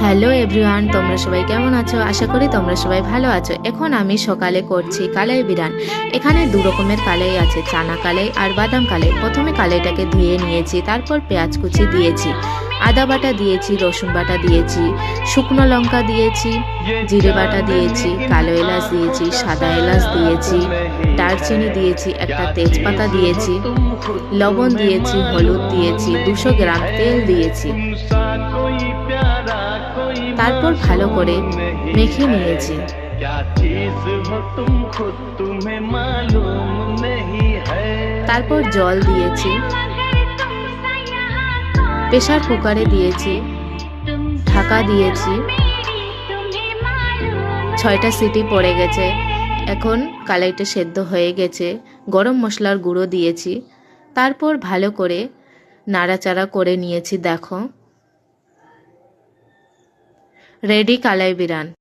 Hello everyone, তোমরা সবাই কেমন আছো? আশা করি তোমরা সবাই ভালো আছো। এখন আমি সকালে করছি কালাই বিরান। এখানে দু রকমের কালাই আছে, চানা কালাই আর বাদাম কালাই। প্রথমে কালাইটাকে ধুয়ে নিয়েছি, তারপর পেঁয়াজ কুচি দিয়েছি, আদা বাটা দিয়েছি, রসুন বাটা দিয়েছি, শুকনো লঙ্কা দিয়েছি, জিরে বাটা দিয়েছি, কালো এলাচ দিয়েছি, সাদা এলাচ দিয়েছি, দারচিনি দিয়েছি, একটা তেজপাতা দিয়েছি, লবণ দিয়েছি, হলুদ দিয়েছি, 200 গ্রাম তেল দিয়েছি। তারপর ভালো করে মেখে নিয়েছি। তারপর জল দিয়েছি, প্রেসার কুকারে দিয়েছি, ঢাকা দিয়েছি, 6টা সিটি পড়ে গেছে। এখন কালাইটা সেদ্ধ হয়ে গেছে। গরম মশলার গুঁড়ো দিয়েছি, তারপর ভালো করে নাড়াচাড়া করে নিয়েছি। দেখো, রেডি কালাই বিরান।